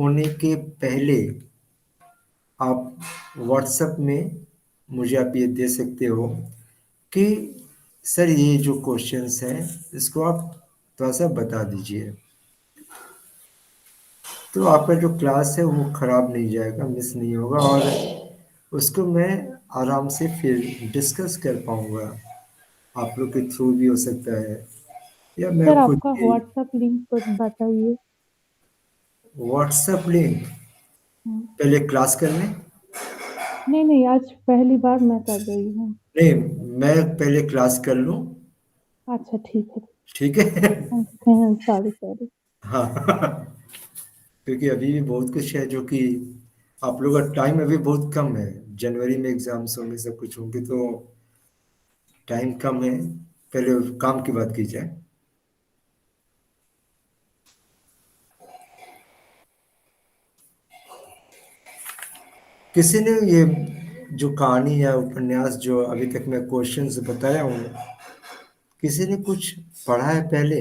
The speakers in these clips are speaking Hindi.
होने के पहले आप व्हाट्सएप में मुझे आप ये दे सकते हो कि सर ये जो क्वेश्चंस हैं इसको आप थोड़ा सा बता दीजिए, तो आपका जो क्लास है वो खराब नहीं जाएगा, मिस नहीं होगा और उसको मैं आराम से फिर डिस्कस कर पाऊंगा। आप लोग के थ्रू भी हो सकता है या मैं सर खुद आपका भी। व्हाट्सएप लिंक बताइए। व्हाट्सएप लिंक हम्म, पहले क्लास कर लें। नहीं नहीं, आज पहली बार मैं कर रही हूँ। नहीं, मैं पहले क्लास कर लूँ। अच्छा ठीक है। ठीक है। Sorry sorry. हाँ। क्योंकि अभी भी बहुत कुछ है जो कि आप लोगों का टाइम अभी बहुत कम है। जनवरी में एग्जाम्स होंगे, सब कुछ होंगे, तो टाइम कम है। पहले काम की बात की जाए। किसी ने ये जो कहानी या उपन्यास जो अभी तक मैं क्वेश्चंस बताया हूँ, किसी ने कुछ पढ़ा है पहले?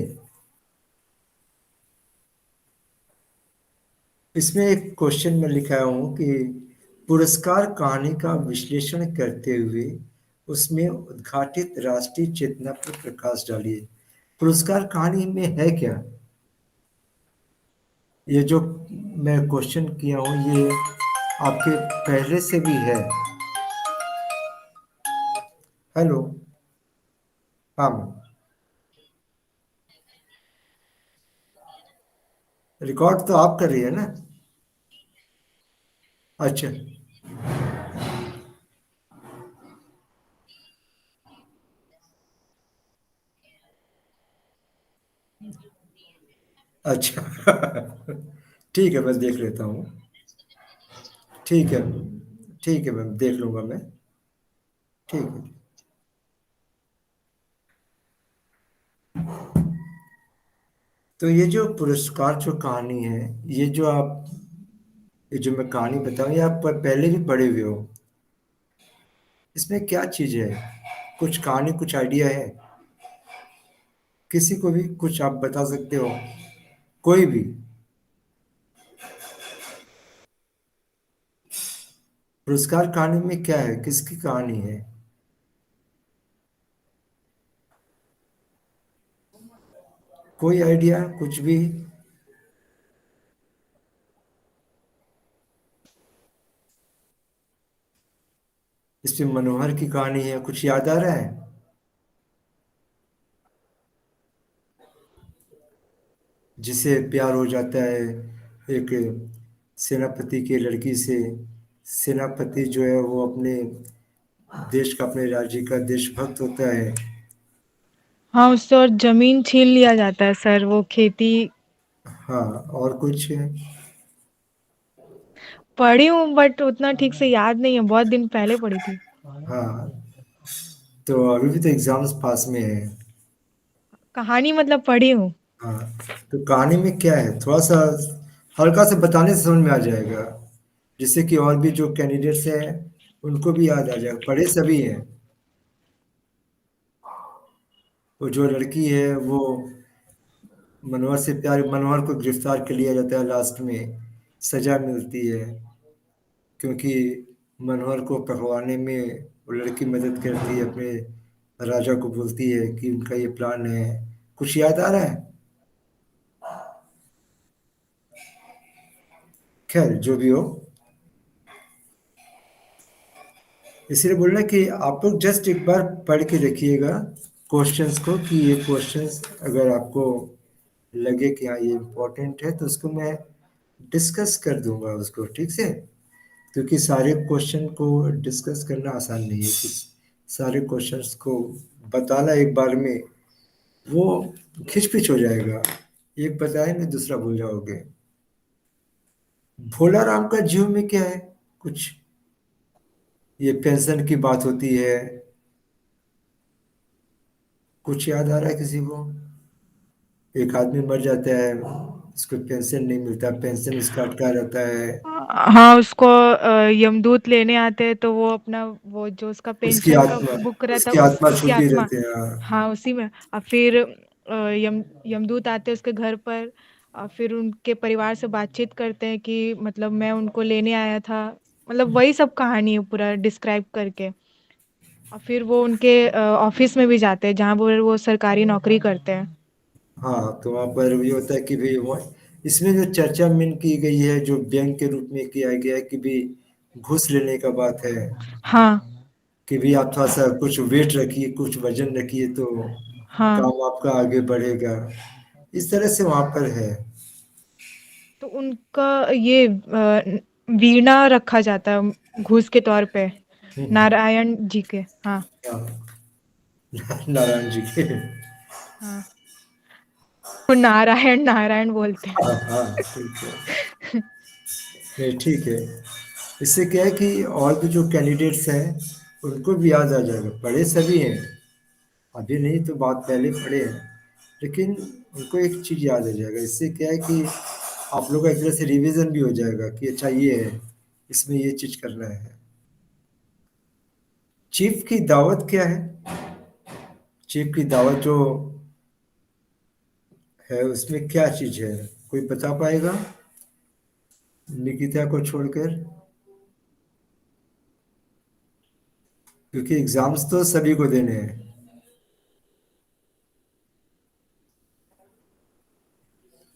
इसमें एक क्वेश्चन में लिखा हूँ कि पुरस्कार कहानी का विश्लेषण करते हुए उसमें उद्घाटित राष्ट्रीय चेतना पर प्रकाश डालिए। पुरस्कार कहानी में है क्या? ये जो मैं क्वेश्चन किया हूँ ये आपके पहले से भी है। हेलो। हाँ मैम। रिकॉर्ड तो आप कर रही है ना? अच्छा। अच्छा। ठीक है, मैं देख लेता हूँ। ठीक है। ठीक है मैम, देख लूंगा मैं। ठीक है। तो ये जो पुरस्कार जो कहानी है, ये जो आप, ये जो मैं कहानी बताऊँ ये आप पहले भी पढ़े हुए हो। इसमें क्या चीज़ है? कुछ कहानी, कुछ आइडिया है? किसी को भी कुछ आप बता सकते हो, कोई भी। पुरस्कार कहानी में क्या है, किसकी कहानी है? कोई आइडिया, कुछ भी? इसमें मनोहर की कहानी है, कुछ याद आ रहा है? जिसे प्यार हो जाता है एक सेनापति के लड़की से। सेनापति जो है वो अपने देश का, अपने राज्य का देशभक्त होता है। हाँ, उससे और जमीन छीन लिया जाता है सर, वो खेती। हाँ, और कुछ? पढ़ी हूँ बट उतना ठीक से याद नहीं है, बहुत दिन पहले पढ़ी थी। हाँ, तो अभी भी तो एग्जाम्स पास में है। कहानी मतलब पढ़ी हूँ। हाँ, तो कहानी में क्या है, थोड़ा सा हल्का से बताने से समझ में आ जाएगा, जिससे कि और भी जो कैंडिडेट्स हैं उनको भी याद आ जाएगा। पढ़े सभी हैं। वो जो लड़की है वो मनोहर से प्यार, मनोहर को गिरफ्तार कर लिया जाता है, लास्ट में सजा मिलती है क्योंकि मनोहर को पकड़वाने में वो लड़की मदद करती है, अपने राजा को बोलती है कि उनका ये प्लान है। कुछ याद आ रहा है? खैर जो भी हो, इसलिए बोल रहे हैं कि आप लोग जस्ट एक बार पढ़ के देखिएगा क्वेश्चंस को, कि ये क्वेश्चंस अगर आपको लगे कि हाँ ये इम्पोर्टेंट है तो उसको मैं डिस्कस कर दूंगा उसको, ठीक से। क्योंकि सारे क्वेश्चन को डिस्कस करना आसान नहीं है, कि सारे क्वेश्चंस को बताना एक बार में वो खिचपिच हो जाएगा। एक बताए में दूसरा भूल जाओगे। भोला राम का जीव में क्या है कुछ? ये पेंशन की बात होती है, कुछ याद आ रहा है किसी को? एक आदमी मर जाता है, उसको पेंशन नहीं मिलता, पेंशन उसका अटका रहता है। हाँ, उसको यमदूत लेने आते हैं तो वो अपना, वो जो उसका उसकी पेंशन का आत्मा, बुक रहता है उसकी आत्मा उसकी छुपी आत्मा। रहती है, हाँ। हाँ, उसी में। और फिर यमदूत आते हैं उसके घर पर। फिर उनके परिवार से बातचीत करते हैं कि मतलब मैं उनको लेने आया था, मतलब वही सब कहानी है पूरा डिस्क्राइब करके। और फिर वो उनके ऑफिस में भी जाते हैं जहाँ वो सरकारी नौकरी करते हैं। हाँ, तो वहाँ पर ये होता है कि भाई वो इसमें जो चर्चा मेन की गई है, जो व्यंग के रूप में किया गया है कि भी घूस लेने का बात है, हाँ। कि भी आप थोड़ा सा कुछ वेट रखिए, कुछ वजन रखिए तो हाँ, काम आपका आगे बढ़ेगा। इस तरह से वहाँ पर है। तो उनका ये वीणा रखा जाता है घूस के तौर पे, हम्म, नारायण जी के। हाँ। हाँ, नारायण जी के। हाँ, वो नारायण नारायण बोलते हैं। हाँ हाँ, ठीक है। नहीं, ठीक है। इससे क्या है कि और भी जो कैंडिडेट्स हैं उनको भी याद आ जाएगा, पढ़े सभी हैं, अभी नहीं तो बात पहले पढ़े हैं, लेकिन उनको एक चीज़ याद आ जाएगा। इससे क्या है कि आप लोग का एक तरह से रिवीजन भी हो जाएगा कि अच्छा ये है, इसमें ये चीज़ करना है। चीफ की दावत क्या है? चीफ की दावत जो है उसमें क्या चीज़ है, कोई बता पाएगा निकिता को छोड़कर? क्योंकि एग्जाम्स तो सभी को देने हैं।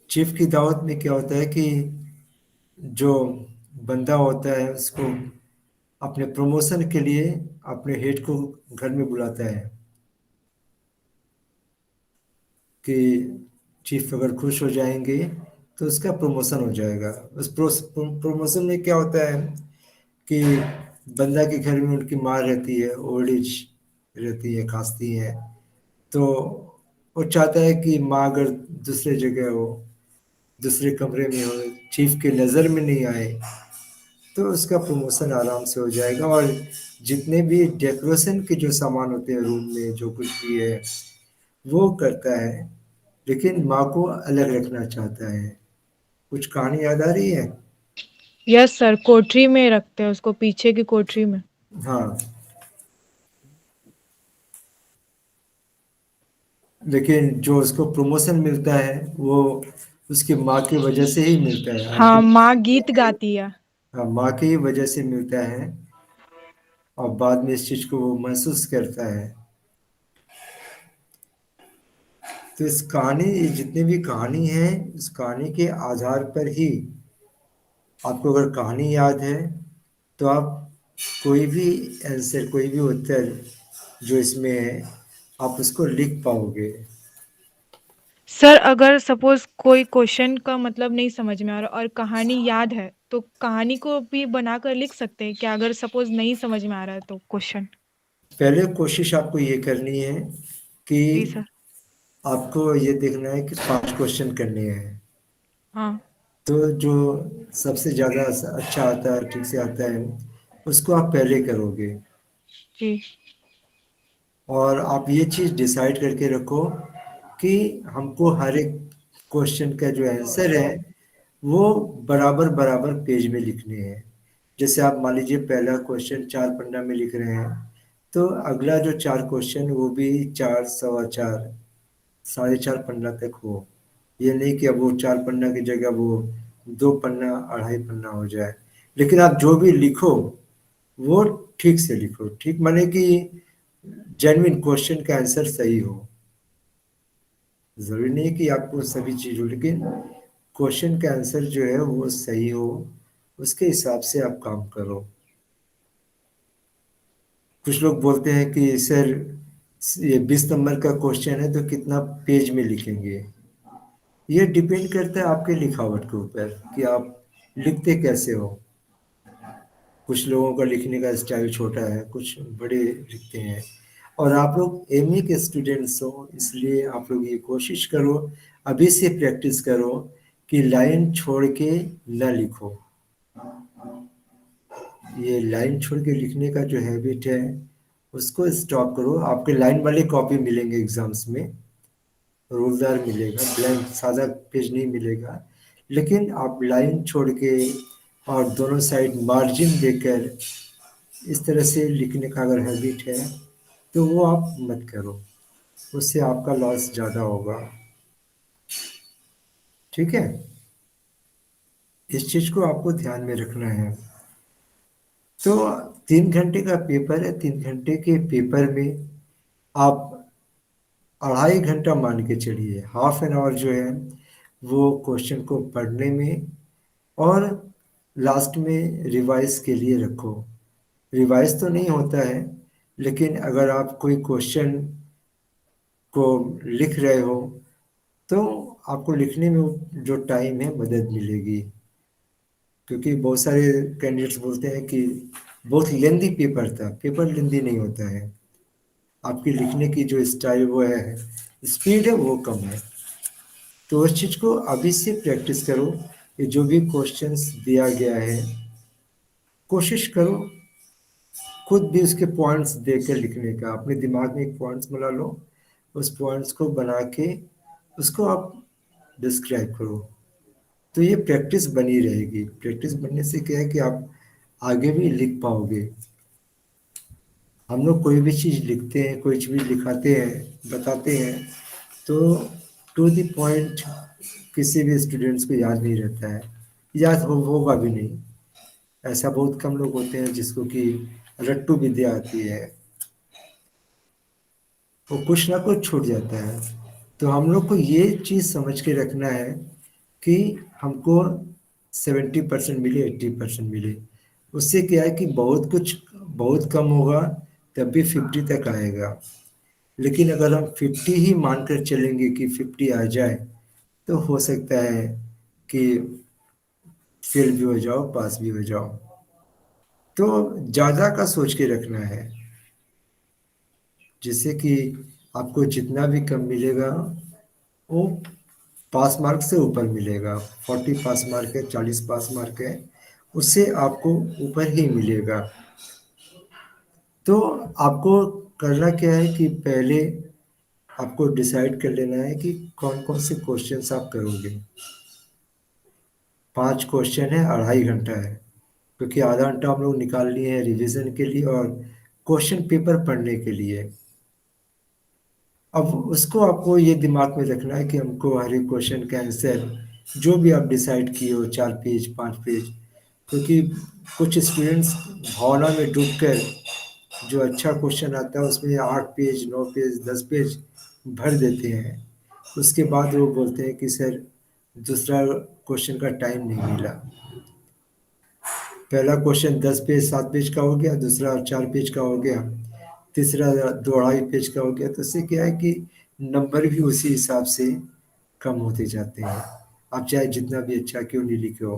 चीफ की दावत में क्या होता है कि जो बंदा होता है उसको अपने प्रमोशन के लिए अपने हेड को घर में बुलाता है कि चीफ अगर खुश हो जाएंगे तो उसका प्रमोशन हो जाएगा। उस प्रमोशन में क्या होता है कि बंदा के घर में उनकी माँ रहती है, ओल्ड एज रहती है, खांसती है, तो वो चाहता है कि माँ अगर दूसरे जगह हो, दूसरे कमरे में हो, चीफ के नज़र में नहीं आए, तो उसका प्रमोशन आराम से हो जाएगा। और जितने भी डेकोरेशन के जो सामान होते हैं रूम में, जो कुछ भी है वो करता है, लेकिन माँ को अलग रखना चाहता है। कुछ कहानी याद आ रही है? यस सर, कोठरी में रखते हैं उसको, पीछे की कोठरी में। हाँ, लेकिन जो उसको प्रमोशन मिलता है वो उसकी माँ की वजह से ही मिलता है हाँ, आखिर। माँ गीत गाती है। हाँ, माँ की ही वजह से मिलता है, और बाद में इस चीज़ को वो महसूस करता है। तो इस कहानी, जितनी भी कहानी है, इस कहानी के आधार पर ही आपको अगर कहानी याद है तो आप कोई भी आंसर, कोई भी उत्तर जो इसमें है आप उसको लिख पाओगे। सर अगर सपोज कोई क्वेश्चन का मतलब नहीं समझ में आ रहा और कहानी याद है, तो कहानी को भी बनाकर लिख सकते हैं क्या, अगर सपोज नहीं समझ में आ रहा है तो क्वेश्चन? पहले कोशिश आपको ये करनी है कि जी सर। आपको ये देखना है कि 5 क्वेश्चन करने हैं। हाँ। तो जो सबसे ज़्यादा अच्छा आता है, ठीक से आता है, उसको आप पहले करोगे। जी। और आप ये चीज़ डिसाइड करके रखो कि हमको हर एक क्वेश्चन का जो आंसर है वो बराबर बराबर पेज में लिखने हैं। जैसे आप मान लीजिए पहला क्वेश्चन 4 पन्ना में लिख रहे हैं, तो अगला जो 4 क्वेश्चन वो भी 4, 4.25, 4.5 पन्ना तक हो। ये नहीं कि अब वो 4 पन्ना की जगह वो 2 पन्ना, 2.5 पन्ना हो जाए। लेकिन आप जो भी लिखो वो ठीक से लिखो, ठीक माने कि जेन्युइन क्वेश्चन का आंसर सही हो। जरूरी नहीं कि आपको सभी चीज हो, लेकिन क्वेश्चन का आंसर जो है वो सही हो, उसके हिसाब से आप काम करो। कुछ लोग बोलते हैं कि सर ये 20 नंबर का क्वेश्चन है तो कितना पेज में लिखेंगे। ये डिपेंड करता है आपके लिखावट के ऊपर कि आप लिखते कैसे हो। कुछ लोगों का लिखने का स्टाइल छोटा है, कुछ बड़े लिखते हैं। और आप लोग एमए के स्टूडेंट्स हो, इसलिए आप लोग ये कोशिश करो, अभी से प्रैक्टिस करो कि लाइन छोड़ के न लिखो। ये लाइन छोड़ के लिखने का जो हैबिट है उसको स्टॉप करो। आपके लाइन वाले कॉपी मिलेंगे एग्जाम्स में, रोलदार मिलेगा, ब्लैंक सादा पेज नहीं मिलेगा। लेकिन आप लाइन छोड़ के और दोनों साइड मार्जिन देकर इस तरह से लिखने का अगर हैबिट है तो वो आप मत करो, उससे आपका लॉस ज़्यादा होगा। ठीक है, इस चीज को आपको ध्यान में रखना है। तो 3 घंटे का पेपर है, 3 घंटे के पेपर में आप 2.5 घंटा मान के चलिए, हाफ एन आवर जो है वो क्वेश्चन को पढ़ने में और लास्ट में रिवाइज के लिए रखो। रिवाइज तो नहीं होता है, लेकिन अगर आप कोई क्वेश्चन को लिख रहे हो तो आपको लिखने में जो टाइम है मदद मिलेगी। क्योंकि बहुत सारे कैंडिडेट्स बोलते हैं कि बहुत लेंदी पेपर था, पेपर लेंदी नहीं होता है, आपकी लिखने की जो स्टाइल वो है, स्पीड है वो कम है। तो उस चीज़ को अभी से प्रैक्टिस करो कि जो भी क्वेश्चंस दिया गया है कोशिश करो खुद भी उसके पॉइंट्स देकर लिखने का। अपने दिमाग में एक पॉइंट्स बना लो, उस पॉइंट्स को बना के उसको आप डिस्क्राइब करो। तो ये प्रैक्टिस बनी रहेगी। प्रैक्टिस बनने से क्या है कि आप आगे भी लिख पाओगे। हम लोग कोई भी चीज़ लिखते हैं, कोई चीज़ लिखाते हैं, बताते हैं, तो टू द पॉइंट किसी भी स्टूडेंट्स को याद नहीं रहता है, याद होगा भी नहीं। ऐसा बहुत कम लोग होते हैं जिसको कि रट्टू विद्या आती है, वो कुछ ना कुछ छूट जाता है। तो हम लोग को ये चीज़ समझ के रखना है कि हमको 70% मिले, 80% मिले। उससे क्या है कि बहुत कुछ बहुत कम होगा तब भी 50 तक आएगा। लेकिन अगर हम 50 ही मानकर चलेंगे कि 50 आ जाए तो हो सकता है कि फेल भी हो जाओ, पास भी हो जाओ। तो ज़्यादा का सोच के रखना है, जिससे कि आपको जितना भी कम मिलेगा वो पास मार्क से ऊपर मिलेगा। 40 पास मार्क है, 40 पास मार्क है, उससे आपको ऊपर ही मिलेगा। तो आपको करना क्या है कि पहले आपको डिसाइड कर लेना है कि कौन कौन से क्वेश्चंस आप करोगे। 5 क्वेश्चन है, 2.5 घंटा है, क्योंकि आधा घंटा हम लोग निकाल लिए हैं रिवीजन के लिए और क्वेश्चन पेपर पढ़ने के लिए। अब उसको आपको ये दिमाग में रखना है कि हमको हर एक क्वेश्चन का आंसर जो भी आप डिसाइड किए हो, 4 पेज 5 पेज, क्योंकि कुछ स्टूडेंट्स भावना में डूबकर जो अच्छा क्वेश्चन आता है उसमें 8 पेज 9 पेज 10 पेज भर देते हैं। उसके बाद वो बोलते हैं कि सर दूसरा क्वेश्चन का टाइम नहीं मिला। पहला क्वेश्चन 10 पेज 7 पेज का हो गया, दूसरा 4 पेज का हो गया, तीसरा 2 2.5 पेज का हो गया। तो इससे क्या है कि नंबर भी उसी हिसाब से कम होते जाते हैं, आप चाहे जितना भी अच्छा क्यों नहीं लिखे हो।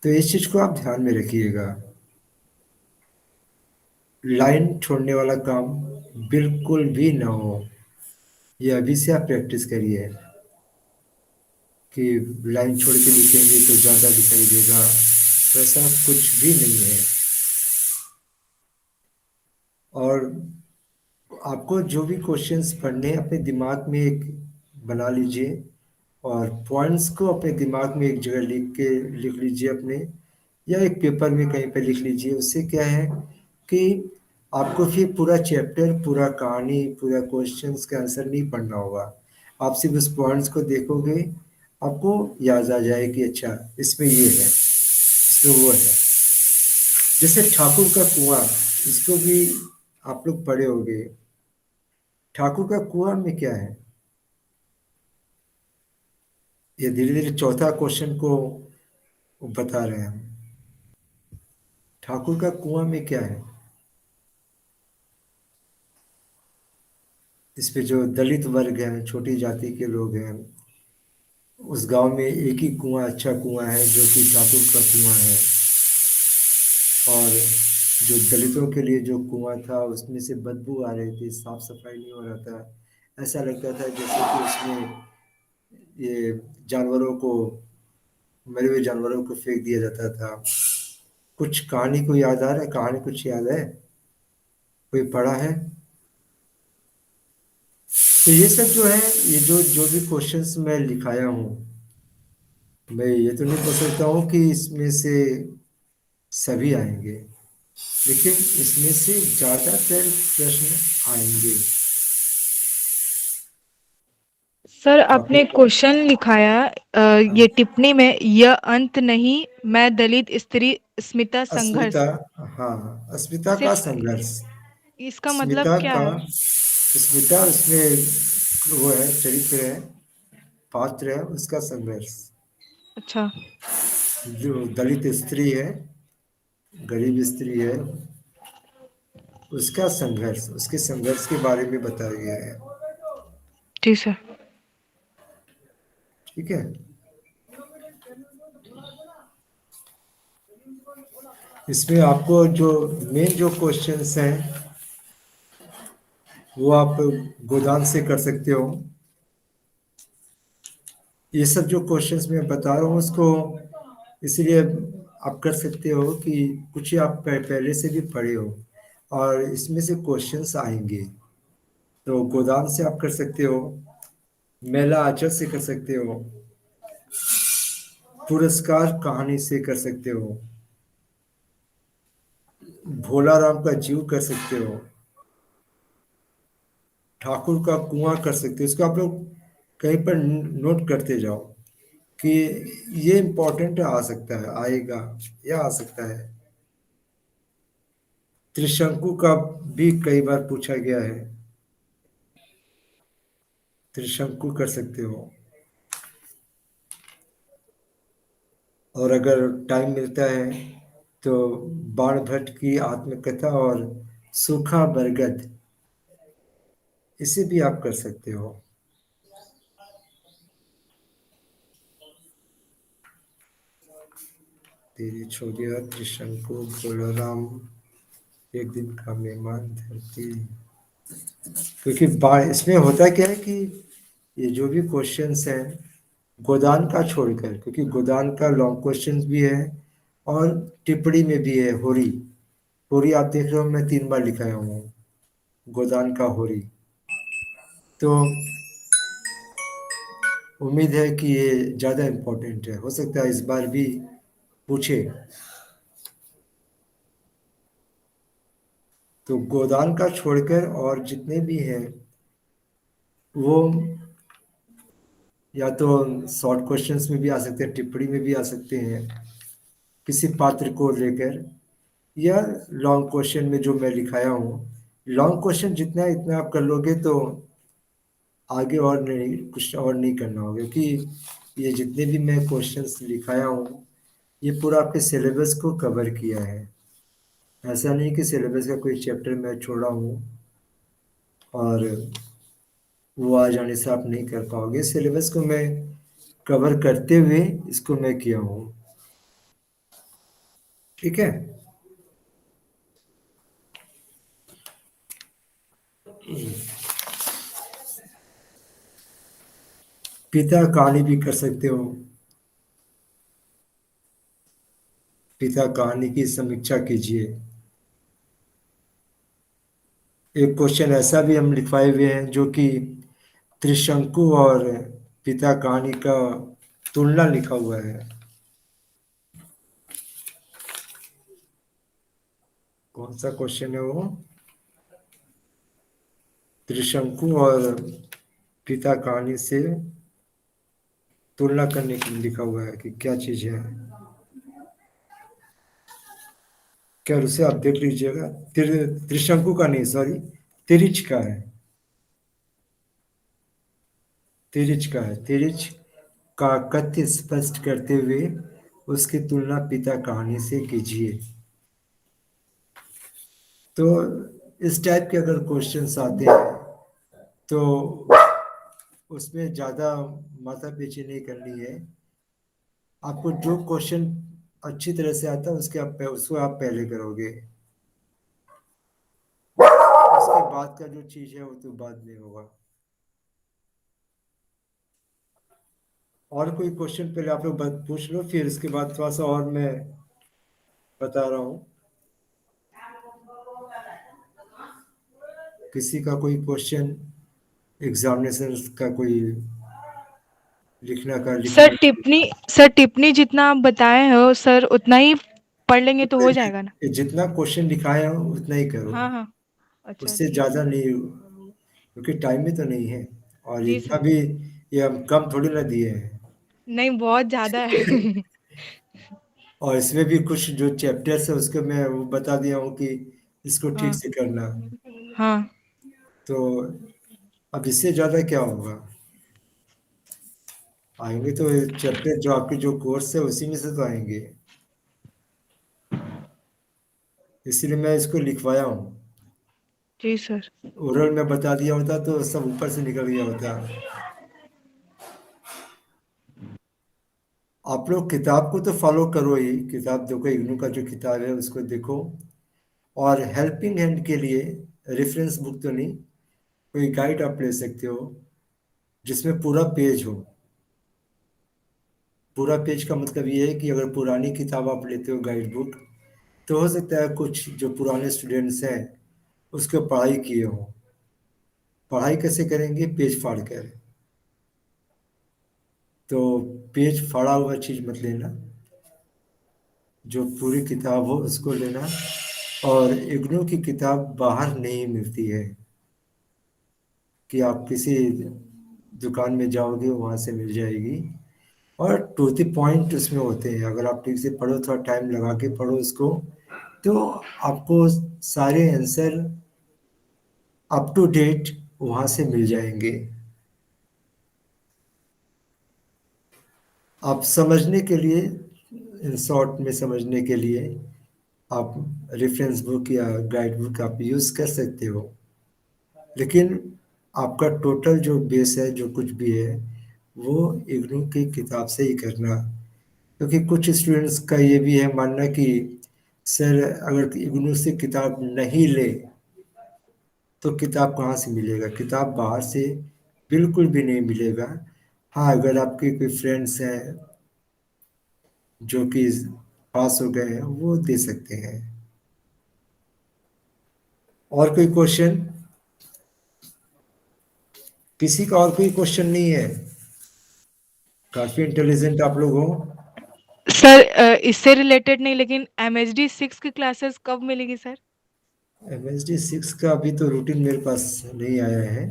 तो इस चीज़ को आप ध्यान में रखिएगा। लाइन छोड़ने वाला काम बिल्कुल भी ना हो, ये अभी से आप प्रैक्टिस करिए कि लाइन छोड़ के लिखेंगे तो ज़्यादा दिखाई देगा, वैसा कुछ भी नहीं है। और आपको जो भी क्वेश्चंस पढ़ने हैं अपने दिमाग में एक बना लीजिए और पॉइंट्स को अपने दिमाग में एक जगह लिख लीजिए अपने, या एक पेपर में कहीं पे लिख लीजिए। उससे क्या है कि आपको फिर पूरा चैप्टर, पूरा कहानी, पूरा क्वेश्चंस का आंसर नहीं पढ़ना होगा। आप सिर्फ उस पॉइंट्स को देखोगे, आपको याद आ जाए कि अच्छा इसमें ये है, इसमें वो है। जैसे ठाकुर का कुआं, इसको भी आप लोग पढ़े होंगे। ठाकुर का कुआं में क्या है, ये धीरे धीरे चौथा क्वेश्चन को बता रहे हैं हम। ठाकुर का कुआं में क्या है, इस पे जो दलित वर्ग हैं, छोटी जाति के लोग हैं, उस गांव में एक ही कुआं, अच्छा कुआं है जो कि ठाकुर का कुआं है। और जो दलितों के लिए जो कुआं था उसमें से बदबू आ रही थी, साफ सफाई नहीं हो रहा था। ऐसा लगता था जैसे कि उसमें ये जानवरों को, मरे हुए जानवरों को फेंक दिया जाता था। कुछ कहानी को याद आ रहा है, कहानी कुछ याद है, कोई पढ़ा है? तो ये सब जो है, ये जो जो भी क्वेश्चंस मैं लिखाया हूँ, मैं ये तो नहीं बोल सकता हूँ कि इसमें से सभी आएंगे, लेकिन इसमें से ज़्यादातर प्रश्न आएंगे। सर आपने टॉपिक क्वेश्चन लिखाया ये टिप्पणी में, यह अंत नहीं, मैं दलित स्त्री स्मिता अस्मिता, संघर्ष। हाँ, अस्मिता का सिर्फ संघर्ष। इसका मतलब स्मिता क्या का, है? स्मिता उसमें वो है, चरित्र है, पात्र है, उसका संघर्ष। अच्छा। जो दलित स्त्री है, गरीब स्त्री है, उसका संघर्ष, उसके संघर्ष के बारे में बताया गया है। जी सर। ठीक है। इसमें आपको जो मेन जो क्वेश्चंस हैं वो आप गोदान से कर सकते हो। ये सब जो क्वेश्चंस मैं बता रहा हूँ उसको इसलिए आप कर सकते हो कि कुछ आप पहले से भी पढ़े हो और इसमें से क्वेश्चंस आएंगे। तो गोदान से आप कर सकते हो, मेला आंचल से कर सकते हो, पुरस्कार कहानी से कर सकते हो, भोला राम का जीव कर सकते हो, ठाकुर का कुआं कर सकते हो। इसको आप लोग कहीं पर नोट करते जाओ कि ये इम्पोर्टेंट आ सकता है, आएगा या आ सकता है। त्रिशंकु का भी कई बार पूछा गया है, त्रिशंकु कर सकते हो। और अगर टाइम मिलता है तो बाण भट्ट की आत्मकथा और सूखा बरगद, इसे भी आप कर सकते हो। तेरी छोरिया, त्रिशंकु, भोलाराम, एक दिन का मेहमान, धरती। क्योंकि बाण इसमें होता क्या है कि ये जो भी क्वेश्चंस हैं गोदान का छोड़कर, क्योंकि गोदान का लॉन्ग क्वेश्चंस भी है और टिप्पणी में भी है, होरी। होरी आप देख रहे हो, मैं 3 बार लिखाया हूँ, गोदान का होरी। तो उम्मीद है कि ये ज़्यादा इम्पोर्टेंट है, हो सकता है इस बार भी पूछे। तो गोदान का छोड़कर और जितने भी हैं वो या तो शॉर्ट क्वेश्चंस में भी आ सकते हैं, टिप्पणी में भी आ सकते हैं किसी पात्र को लेकर, या लॉन्ग क्वेश्चन में जो मैं लिखाया हूँ। लॉन्ग क्वेश्चन जितना है इतना आप कर लोगे तो आगे और नहीं, कुछ और नहीं करना होगा, क्योंकि ये जितने भी मैं क्वेश्चंस लिखाया हूँ ये पूरा आपके सिलेबस को कवर किया है। ऐसा नहीं कि सिलेबस का कोई चैप्टर मैं छोड़ा हूँ और वो आ जाने से आप नहीं कर पाओगे। सिलेबस को मैं कवर करते हुए इसको मैं किया हूँ। ठीक है। पिता कहानी भी कर सकते हो, पिता कहानी की समीक्षा कीजिए। एक क्वेश्चन ऐसा भी हम लिखवाए हुए हैं जो कि त्रिशंकु और पिता कहानी का तुलना लिखा हुआ है। कौन सा क्वेश्चन है वो? त्रिशंकु और पिता कहानी से तुलना करने के लिए लिखा हुआ है कि क्या चीज है। क्या उसे आप देख लीजिएगा। त्रिशंकु का नहीं, सॉरी, तिरिच का है, तिरिच का है। तिरिच का कथ्य स्पष्ट करते हुए उसकी तुलना पिता कहानी से कीजिए। तो इस टाइप के अगर क्वेश्चंस आते हैं तो उसमें ज़्यादा माथा पीछी नहीं करनी है। आपको जो क्वेश्चन अच्छी तरह से आता है उसको आप पहले करोगे, उसके बाद का जो चीज़ है वो तो बाद में होगा। और कोई क्वेश्चन पहले आप लोग पूछ लो, फिर इसके बाद थोड़ा सा और मैं बता रहा हूँ। किसी का कोई क्वेश्चन एग्जामिनेशन का कोई सर लिखने टिप्पणी, सर टिप्पणी जितना आप बताए हो सर उतना ही पढ़ लेंगे तो हो जाएगा ना? जितना क्वेश्चन लिखाया हो उतना ही करो, हाँ हाँ। अच्छा उससे ठीक ज़्यादा है। नहीं, क्योंकि टाइम में तो नहीं है। और जी इतना सर। भी ये हम कम थोड़ी ना दिए हैं। नहीं, बहुत ज्यादा है। और इसमें भी कुछ जो चैप्टर्स है उसके मैं वो बता दिया हूँ कि इसको ठीक हाँ। से करना। हाँ। तो अब इससे ज़्यादा क्या होगा? आएंगे तो चैप्टर जो आपके जो कोर्स है उसी में से तो आएंगे। इसीलिए मैं इसको लिखवाया हूँ। जी सर। ओरल में बता दिया होता तो सब ऊपर से निकल गया होता। आप लोग किताब को तो फॉलो करो ही, किताब देखो, इग्नू का जो किताब है उसको देखो। और हेल्पिंग हैंड के लिए रेफरेंस बुक तो नहीं, कोई गाइड आप ले सकते हो जिसमें पूरा पेज हो। पूरा पेज का मतलब ये है कि अगर पुरानी किताब आप लेते हो गाइड बुक, तो हो सकता है कुछ जो पुराने स्टूडेंट्स हैं उसको पढ़ाई किए हों। पढ़ाई कैसे करेंगे? पेज फाड़ कर। तो पेज फाड़ा हुआ चीज़ मत लेना, जो पूरी किताब हो उसको लेना। और इग्नू की किताब बाहर नहीं मिलती है कि आप किसी दुकान में जाओगे वहाँ से मिल जाएगी। और टू द पॉइंट उसमें होते हैं, अगर आप ठीक से पढ़ो, थोड़ा टाइम लगा के पढ़ो उसको, तो आपको सारे आंसर अप टू डेट वहाँ से मिल जाएंगे। आप समझने के लिए, इन शॉर्ट में समझने के लिए, आप रेफरेंस बुक या गाइड बुक आप यूज़ कर सकते हो। लेकिन आपका टोटल जो बेस है, जो कुछ भी है, वो इग्नू की किताब से ही करना। क्योंकि कुछ स्टूडेंट्स का ये भी है मानना कि सर अगर इग्नू से किताब नहीं ले तो किताब कहाँ से मिलेगा? किताब बाहर से बिल्कुल भी नहीं मिलेगा। हाँ, अगर आपके कोई फ्रेंड्स हैं जो कि पास हो गए हैं वो दे सकते हैं। और कोई क्वेश्चन? किसी का और कोई क्वेश्चन नहीं है? काफी इंटेलिजेंट आप लोग हो। सर इससे रिलेटेड नहीं, लेकिन एमएचडी 6 की क्लासेस कब मिलेगी सर? MSD 6 का अभी तो रूटीन मेरे पास नहीं आया है।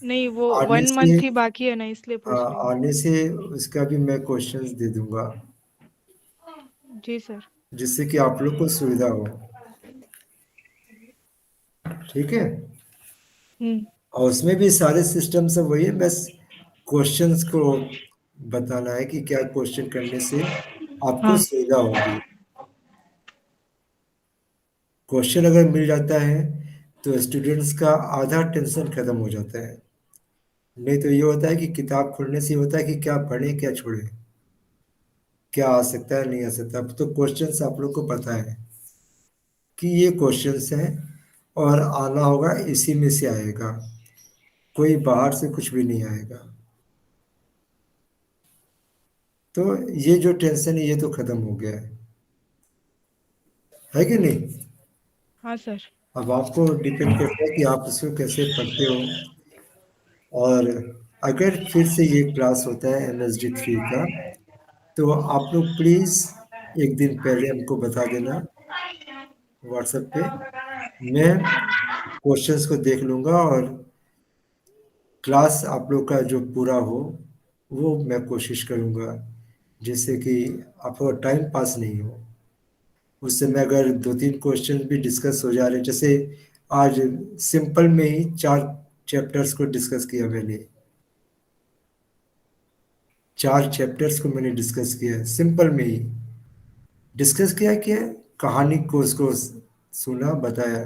नहीं, वो आने 1 मंथ से, ही बाकी है ना, इसलिए हाँ, पूछ रही हूँ। आने से उसका भी मैं क्वेश्चंस दे दूंगा, जी सर। जिससे कि आप लोग को सुविधा हो। ठीक है। हम्म। और उसमें भी सारे सिस्टम सब वही है, बस क्वेश्चंस को बताना है कि क्या क्वेश्चन करने से आपको हाँ। सुविधा होगी। क्वेश्चन अगर मिल जाता है तो स्टूडेंट्स का आधा टेंशन खत्म हो जाता है। नहीं तो ये होता है कि किताब खोलने से ये होता है कि क्या पढ़ें क्या छोड़ें, क्या आ सकता है नहीं आ सकता। अब तो क्वेश्चंस आप लोग को पता है कि ये क्वेश्चंस हैं और आना होगा, इसी में से आएगा, कोई बाहर से कुछ भी नहीं आएगा। तो ये जो टेंशन है ये तो खत्म हो गया है कि नहीं? हाँ सर। अब आपको डिपेंड करता है कि आप इसको कैसे पढ़ते हो। और अगर फिर से ये क्लास होता है MSD 3 का, तो आप लोग प्लीज़ एक दिन पहले हमको बता देना व्हाट्सएप पे। मैं क्वेश्चंस को देख लूँगा और क्लास आप लोग का जो पूरा हो वो मैं कोशिश करूँगा, जिससे कि आपको टाइम पास नहीं हो। उस समय अगर दो तीन क्वेश्चन भी डिस्कस हो जा रहे, जैसे आज सिंपल में ही 4 चैप्टर्स को डिस्कस किया मैंने। 4 चैप्टर्स को मैंने डिस्कस किया है सिंपल में ही। डिस्कस किया कहानी को उसको सुना, बताया।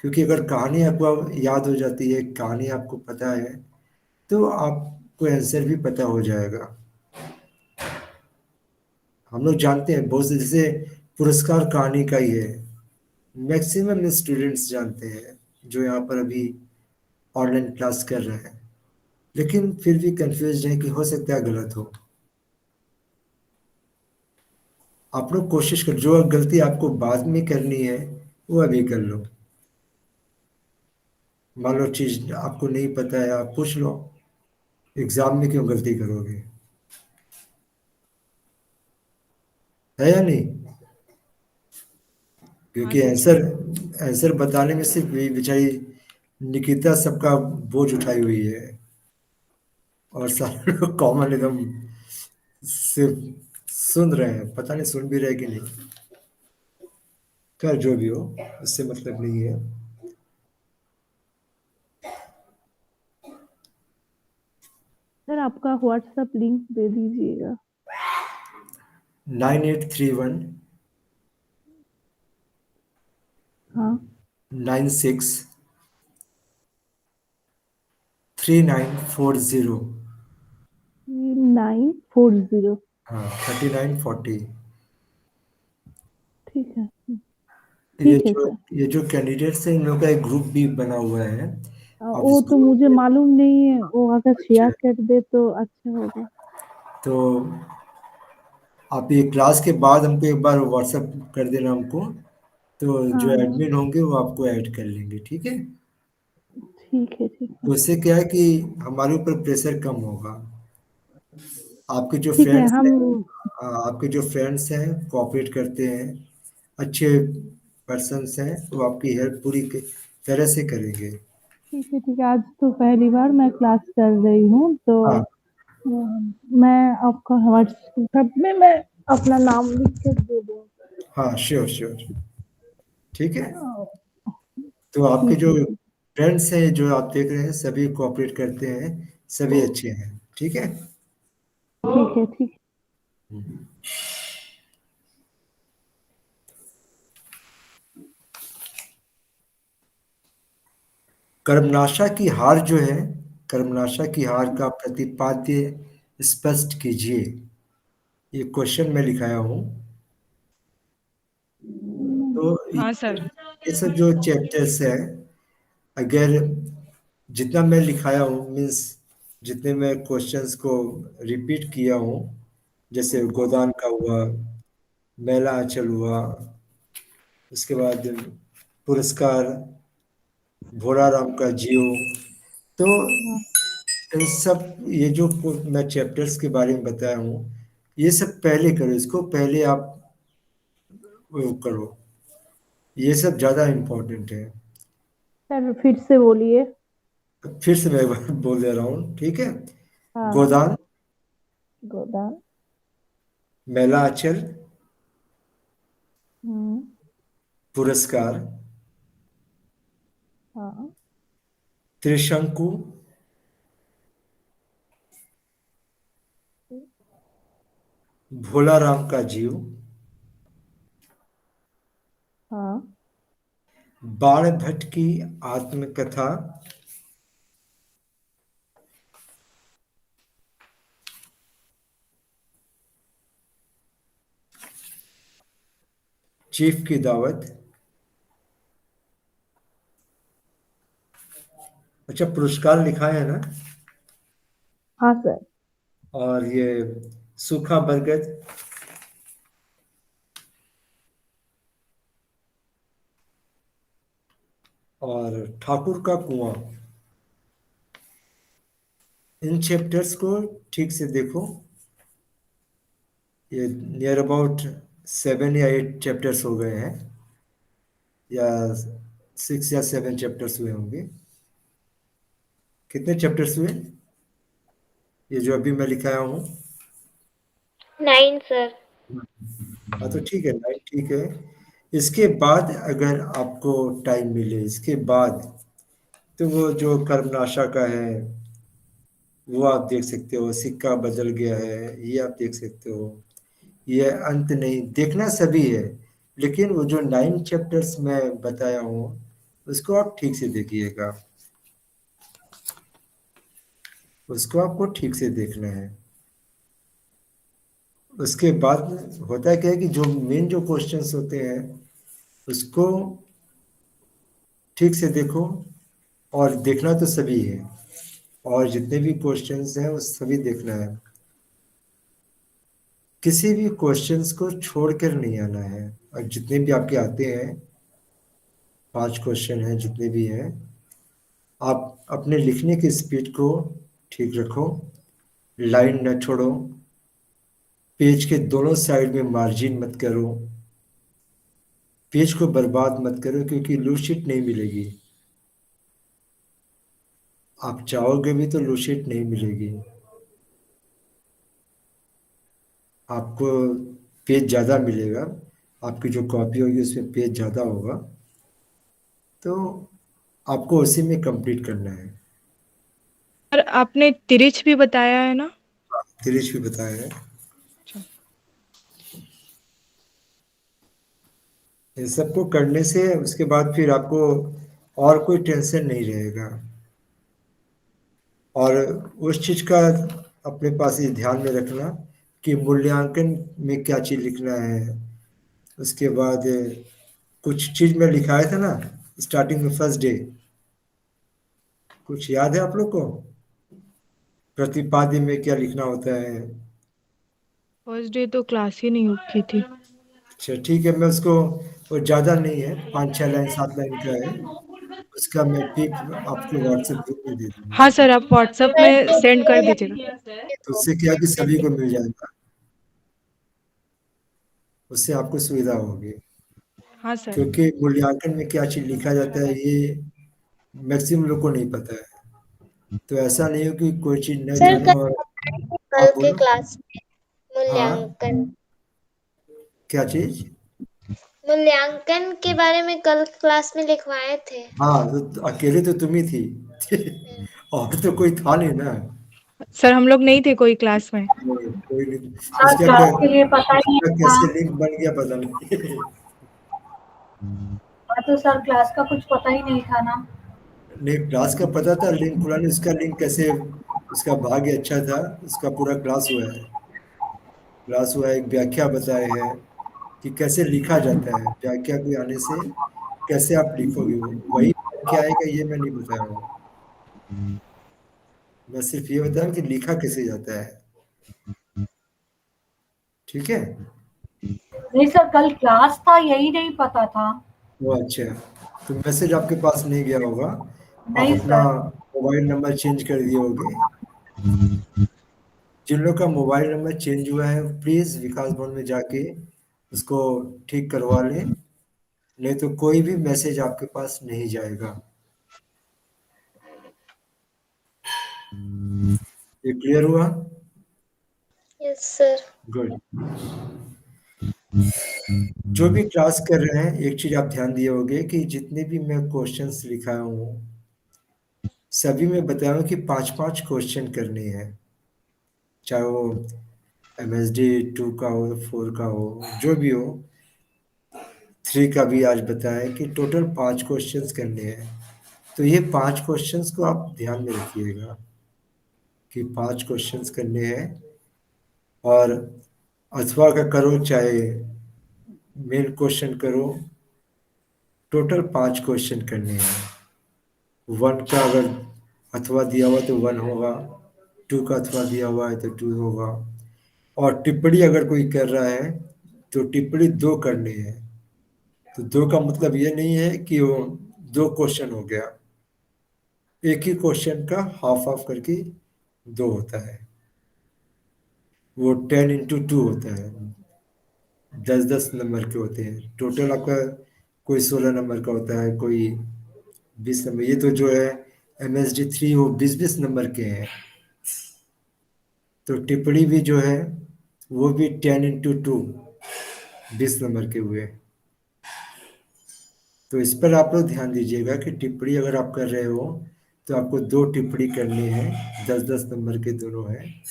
क्योंकि अगर कहानी आपको याद हो जाती है, कहानी आपको पता है, तो आपको आंसर भी पता हो जाएगा। हम लोग जानते हैं बहुत से, जैसे पुरस्कार कहानी का ही है, मैक्सिमम स्टूडेंट्स जानते हैं जो यहाँ पर अभी ऑनलाइन क्लास कर रहे हैं, लेकिन फिर भी कंफ्यूज है कि हो सकता है गलत हो। आप लोग कोशिश कर, जो गलती आपको बाद में करनी है वो अभी कर लो। मान लो चीज आपको नहीं पता है, आप पूछ लो, एग्जाम में क्यों गलती करोगे? है या नहीं? हाँ क्योंकि सर। आंसर आंसर बताने में सिर्फ बेचारी निकिता सबका बोझ उठाई हुई है। और सारे लोग कॉमन एकदम सिर्फ सुन रहे हैं, पता नहीं सुन भी रहे कि नहीं। कर जो भी हो, उससे मतलब नहीं है। सर आपका व्हाट्सएप लिंक दे दीजिएगा। 9831 हाँ 96 3940। 940। हाँ 3940। ठीक है। ये ठीक है जो सर। ये जो कैंडिडेट्स हैं इन लोगों का एक ग्रुप भी बना हुआ है। आप वो इस तो ग्रुप मुझे में मालूम नहीं है, वो अगर शेयर अच्छा, कर दे तो अच्छा होगा। तो आप ये क्लास के बाद हमको एक बार व्हाट्सएप कर देना हमको, तो हाँ जो हाँ एडमिन होंगे वो आपको ऐड कर लेंगे, ठीक है। ठीक है ठीक है। तो इससे क्या है कि हमारे ऊपर प्रेशर कम होगा। आपके जो ठीक है फ्रेंड्स हम। हैं, आपके जो फ्रेंड्स हैं कोऑपरेट करते हैं, अच्छे पर्सन्स हैं, वो आपकी हेल्प पूरी तरह से करेंगे। ठीक है आज तो पहली बार मैं क्लास कर रही हूँ तो हाँ मैं आपका व्हाट्सएप में मैं अपना नाम लिख कर दे दूँ। हाँ, श्योर श्योर, ठीक है। तो आपके ठीक जो है ठीक। फ्रेंड्स हैं जो आप देख रहे हैं सभी कोऑपरेट करते हैं, सभी अच्छे हैं, ठीक है। ठीक है ठीक। कर्मनाशा की हार जो है, कर्मनाशा की हार का प्रतिपाद्य स्पष्ट कीजिए। ये क्वेश्चन मैं लिखाया हूँ। तो हाँ सर। ये सब जो चैप्टर्स है, अगर जितना मैं लिखाया हूँ मीन्स जितने मैं क्वेश्चंस को रिपीट किया हूँ, जैसे गोदान का हुआ, मैला आंचल हुआ, उसके बाद पुरस्कार, भोला राम का जियो, तो हाँ इन सब ये जो मैं चैप्टर्स के बारे में बताया हूँ, ये सब पहले करो, इसको पहले आप वो करो, ये सब ज़्यादा इम्पोर्टेंट है। सर फिर से बोलिए। फिर से मैं एक बार बोल दे रहा हूँ, ठीक है। हाँ हाँ। गोदान, गोदान। मैला आंचल, हम्म। पुरस्कार, हाँ त्रिशंकु, भोला राम का जीव, हाँ बाण भट्ट की आत्मकथा, चीफ की दावत। अच्छा, पुरस्कार लिखा है ना। हाँ सर। और ये सूखा बरगद, और ठाकुर का कुआं, इन चैप्टर्स को ठीक से देखो। ये नियर अबाउट 7 या 8 चैप्टर्स हो गए हैं, या 6 या 7 चैप्टर्स हुए होंगे। कितने चैप्टर्स हुए ये जो अभी मैं लिखाया हूँ? 9 सर। हाँ तो ठीक है, नाइन ठीक है। इसके बाद अगर आपको टाइम मिले इसके बाद, तो वो जो कर्मनाशा का है वो आप देख सकते हो, सिक्का बदल गया है ये आप देख सकते हो। ये अंत नहीं, देखना सभी है, लेकिन वो जो 9 चैप्टर्स मैं बताया हूँ उसको आप ठीक से देखिएगा, उसको आपको ठीक से देखना है। उसके बाद होता है क्या है कि जो मेन जो क्वेश्चंस होते हैं उसको ठीक से देखो, और देखना तो सभी है, और जितने भी क्वेश्चंस हैं वो सभी देखना है। किसी भी क्वेश्चंस को छोड़कर नहीं आना है। और जितने भी आपके आते हैं, 5 क्वेश्चन हैं जितने भी हैं, आप अपने लिखने की स्पीड को ठीक रखो, लाइन न छोड़ो, पेज के दोनों साइड में मार्जिन मत करो, पेज को बर्बाद मत करो, क्योंकि लूशीट नहीं मिलेगी। आप चाहोगे भी तो लूशीट नहीं मिलेगी। आपको पेज ज़्यादा मिलेगा, आपकी जो कॉपी होगी उसमें पेज ज़्यादा होगा, तो आपको उसी में कंप्लीट करना है। और आपने तिरिच भी बताया है ना? तिरिश भी बताया है। अच्छा। इन सबको करने से उसके बाद फिर आपको और कोई टेंशन नहीं रहेगा। और उस चीज़ का अपने पास ये ध्यान में रखना कि मूल्यांकन में क्या चीज़ लिखना है। उसके बाद कुछ चीज़ में लिखाया था ना स्टार्टिंग में फर्स्ट डे, कुछ याद है आप लोग को? प्रतिपाद्य में क्या लिखना होता है? फर्स्ट डे तो क्लास ही नहीं की थी। अच्छा ठीक है, मैं उसको, वो ज़्यादा नहीं है, 5-6 लाइन 7 लाइन का है, उसका मैं पिक आपको व्हाट्सएप ग्रुप में दे दूंगा। हाँ सर, आप व्हाट्सएप सर में सेंड कर दीजिएगा। तो उससे क्या है कि सभी को मिल जाएगा, उससे आपको सुविधा होगी। हाँ सर। क्योंकि मूल्यांकन में क्या चीज़ लिखा जाता है ये मैक्सिमम लोग को नहीं पता है। तो ऐसा नहीं हो कि कोई चीज़ न सर जाने और कल आप के बोलो। क्लास में हाँ, मूल्यांकन क्या चीज़? मूल्यांकन के बारे में कल क्लास में लिखवाए थे। हाँ, तो अकेले तो तुम ही थी और तो कोई था नहीं ना। सर हम लोग नहीं थे कोई क्लास में। कोई नहीं। सर क्लास के लिए पता ही उसका नहीं था। कैसे लिंक बन गया पता नहीं हाँ, तो सर क्लास का कुछ पता ही नहीं था ना। नहीं, क्लास का पता था, लिंक खुला नहीं, उसका लिंक कैसे? उसका भाग्य अच्छा था, उसका पूरा क्लास हुआ है। क्लास हुआ है, एक व्याख्या बताए है कि कैसे लिखा जाता है, व्याख्या को आने से कैसे आप लिखोगे, वो वही व्याख्या आएगा, ये मैं नहीं बताया हूँ। मैं सिर्फ ये बताया कि लिखा कैसे जाता है। ठीक है। नहीं सर, कल क्लास था यही नहीं पता था। वो अच्छा, तो मैसेज आपके पास नहीं गया होगा, आप नहीं अपना सर। मोबाइल नंबर चेंज कर दिए होगे। जिन लोग का मोबाइल नंबर चेंज हुआ है प्लीज़ विकास भवन में जाके उसको ठीक करवा लें, नहीं तो कोई भी मैसेज आपके पास नहीं जाएगा। ये क्लियर हुआ? Yes sir. गुड। जो भी क्लास कर रहे हैं एक चीज आप ध्यान दिए होंगे कि जितने भी मैं क्वेश्चंस लिखा हूँ सभी में बताया हूं कि 5-5 क्वेश्चन करने हैं, चाहे वो MSD 2 का हो, 4 का हो, जो भी हो। 3 का भी आज बताया कि टोटल 5 क्वेश्चंस करने हैं। तो ये 5 क्वेश्चंस को आप ध्यान में रखिएगा कि 5 क्वेश्चंस करने हैं। और अथवा का करो चाहे मेन क्वेश्चन करो, टोटल 5 क्वेश्चन करने हैं। 1 का अगर अथवा दिया हुआ तो 1 होगा, 2 का अथवा दिया हुआ है तो 2 होगा। और टिप्पणी अगर कोई कर रहा है तो टिप्पणी 2 करनी है। तो 2 का मतलब ये नहीं है कि वो 2 क्वेश्चन हो गया, एक ही क्वेश्चन का हाफ हाफ करके 2 होता है। वो 10 × 2 होता है, 10-10 नंबर के होते हैं टोटल आपका। कोई 16 नंबर का होता है, कोई 20 नंबर। ये तो जो है MSD 3 वो 20-20 नंबर के हैं। तो टिप्पणी भी जो है वो भी 10 × 2 20 नंबर के हुए। तो इस पर आप लोग ध्यान दीजिएगा कि टिप्पणी अगर आप कर रहे हो तो आपको 2 टिप्पणी करनी है, 10-10 नंबर के दोनों हैं।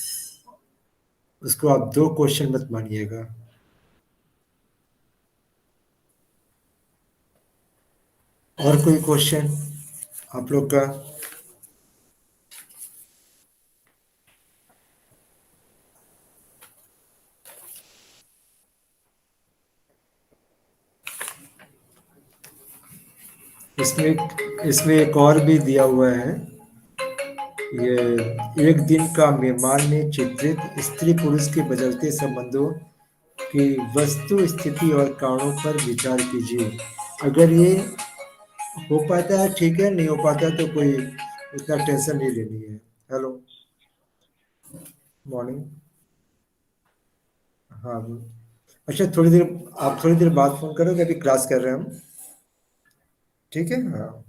उसको आप 2 क्वेश्चन मत मानिएगा। और कोई क्वेश्चन आप लोग का? इसमें इसमें एक और भी दिया हुआ है, ये एक दिन का मेहमान ने चित्रित स्त्री पुरुष के बदलते संबंधों की वस्तु स्थिति और कारणों पर विचार कीजिए। अगर ये हो पाता है ठीक है, नहीं हो पाता है तो कोई उतना टेंशन नहीं लेनी है। Hello, morning. हाँ अच्छा, थोड़ी देर, आप थोड़ी देर बाद फोन करोगे, अभी क्लास कर रहे हैं हम। ठीक है, हाँ।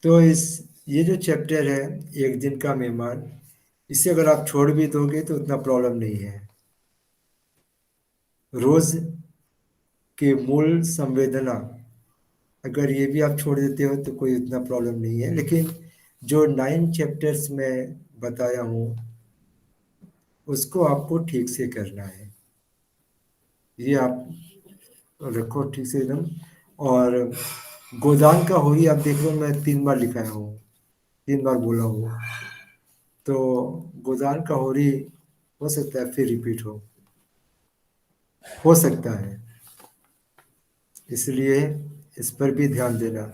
तो ये जो चैप्टर है एक दिन का मेहमान, इसे अगर आप छोड़ भी दोगे तो उतना प्रॉब्लम नहीं है। रोज के मूल संवेदना, अगर ये भी आप छोड़ देते हो तो कोई उतना प्रॉब्लम नहीं है, लेकिन जो 9 चैप्टर्स मैं बताया हूँ उसको आपको ठीक से करना है। ये आप रखो ठीक से एकदम। और गोदान का होरी आप देख लो, मैं 3 बार लिखाया हूँ, 3 बार बोला हूँ। तो गोदान का होरी हो सकता है फिर रिपीट हो सकता है, इसलिए इस पर भी ध्यान देना।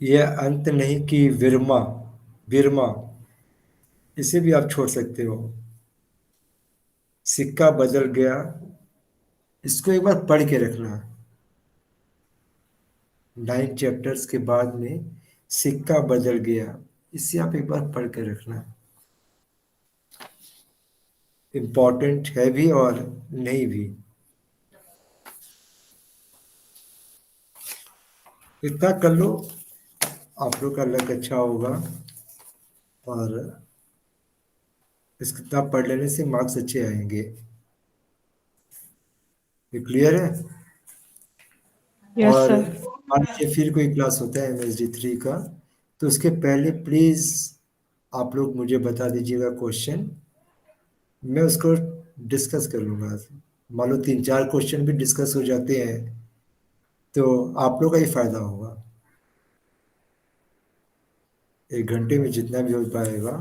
यह अंत नहीं कि विरमा विरमा, इसे भी आप छोड़ सकते हो। सिक्का बदल गया, इसको एक बार पढ़ के रखना। 9 चैप्टर्स के बाद में सिक्का बदल गया, इसे आप एक बार पढ़ के रखना। इम्पोर्टेंट है भी और नहीं भी। इतना कर लो, आप लोग का लक अच्छा होगा, और इस किताब पढ़ लेने से मार्क्स अच्छे आएंगे। ये क्लियर है? यस और सर। मान लीजिए फिर कोई क्लास होता है MSD 3 का, तो उसके पहले प्लीज़ आप लोग मुझे बता दीजिएगा क्वेश्चन, मैं उसको डिस्कस कर लूँगा। मान लो 3-4 क्वेश्चन भी डिस्कस हो जाते हैं तो आप लोग का ही फायदा होगा। 1 घंटे में जितना भी हो पाएगा,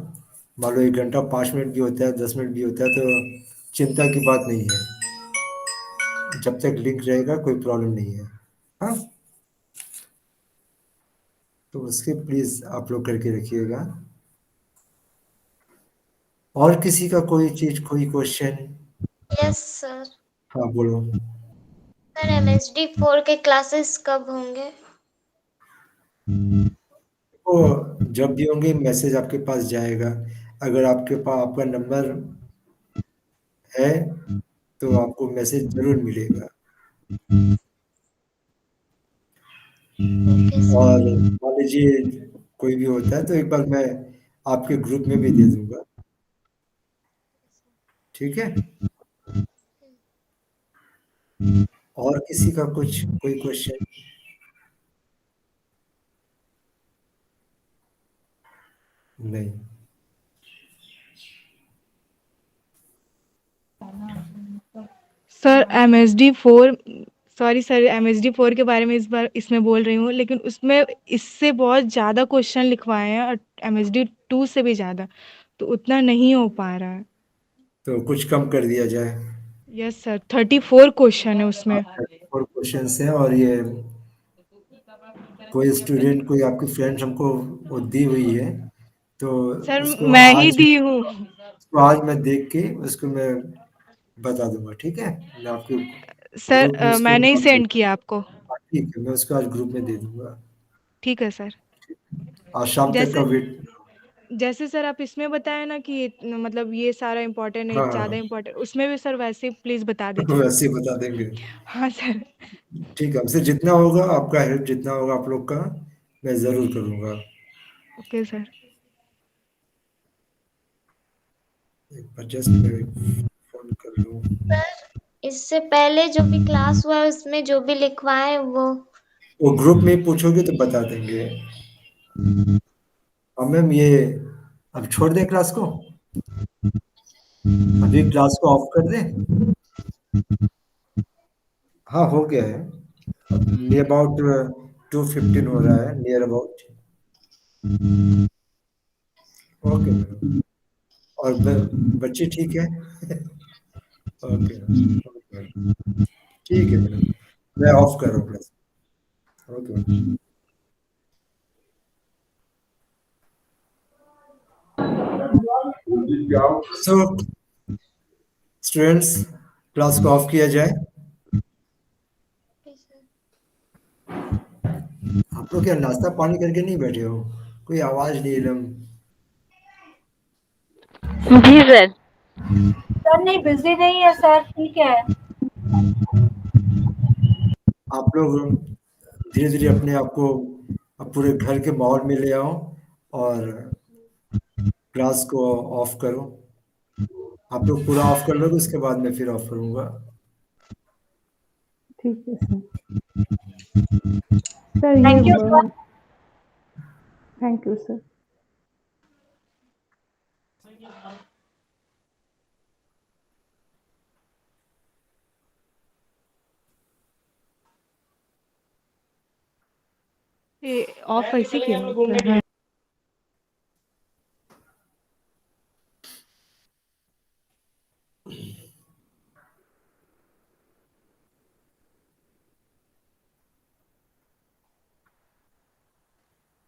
मान लो 1 घंटा 5 मिनट भी होता है, 10 मिनट भी होता है, तो चिंता की बात नहीं है। जब तक लिंक रहेगा कोई प्रॉब्लम नहीं है। हाँ, तो उसके प्लीज़ आप लोग करके रखिएगा। और किसी का कोई चीज़, कोई क्वेश्चन? Yes sir. हाँ बोलो। सर MSD 4 के क्लासेस कब होंगे? वो जब भी होंगे मैसेज आपके पास जाएगा। अगर आपके पास आपका नंबर है तो आपको मैसेज जरूर मिलेगा। ओके और सर। मान लीजिए कोई भी होता है तो एक बार मैं आपके ग्रुप में भी दे दूंगा, ठीक है? और किसी का कुछ कोई क्वेश्चन? नहीं। Sir MSD 4, sorry sir, MSD 4 के बारे में इस बार इसमें बोल रही हूँ, लेकिन उसमें इससे बहुत ज़्यादा क्वेश्चन लिखवाए हैं और MSD 2 से भी ज़्यादा, तो उतना नहीं हो पा रहा है। तो कुछ कम कर दिया जाए। यस सर, 34 क्वेश्चन है उसमें। 4 क्वेश्चन है, और ये कोई स्टूडेंट, कोई आपकी फ्रेंड हमको वो दी हुई है, तो सर उसको मैं ही आज दी हूँ। मैं देख के उसको मैं बता दूंगा, ठीक है? मैं आपके सर ग्रुप में उसको मैंने ही नाम दे सेंड किया आपको। दूंगा। ठीक है, मैं उसको आज ग्रुप में दे दूंगा। ठीक है सर। आज शाम तक का जैसे वेट। जैसे सर आप इसमें बताए ना कि मतलब ये सारा इम्पोर्टेंट है, ज़्यादा हाँ, इम्पोर्टेंट, उसमें भी सर वैसे ही प्लीज़ बता दीजिए। वैसे ही बता देंगे। हाँ सर। ठीक है, हमसे जितना होगा, आपका हेल्प जितना होगा आप लोग का, मैं ज़रूर करूँगा। Okay sir. एक बार जस्ट मैं फ़ोन कर लूँ। सर इससे पहले जो भी क्लास हुआ है उसमें जो भी लिखवाए वो ग्रुप में पूछोगे तो बता देंगे। हाँ मैम, ये अब छोड़ दें क्लास को? अभी क्लास को ऑफ कर दें? हाँ, हो गया है। नियर अबाउट 2:15 हो रहा है, नियर अबाउट। Okay madam. और बच्ची ठीक है? Okay madam, okay madam. ठीक है मैडम, मैं ऑफ कर रहा हूँ class. Okay madam. So students, class को ऑफ किया जाए। वो आप लोग क्या नाश्ता पानी करके नहीं बैठे हो? कोई आवाज नहीं एकदम। जी सर। सर नहीं, बिजी नहीं है सर, ठीक है। आप लोग धीरे धीरे अपने आप को अब पूरे घर के माहौल में ले आओ और क्लास को ऑफ करो। आप लोग पूरा ऑफ कर लोगे, उसके बाद मैं फिर ऑफ करूंगा। ठीक है सर। सर ये thank you sir. Thank you sir. ये ऑफ ऐसे क्यों होता है?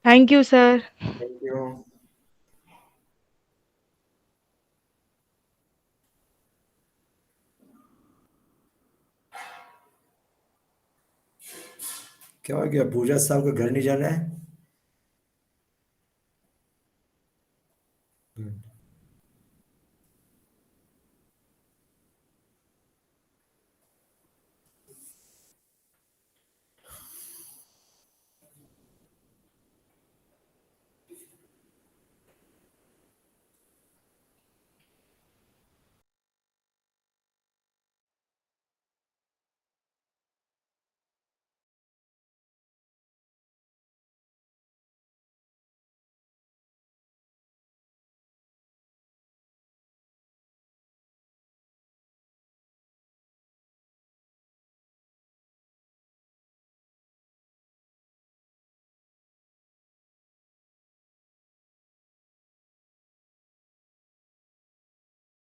Thank you sir. Thank you. क्या हो गया, पूजा साहब का घर नहीं जाना है?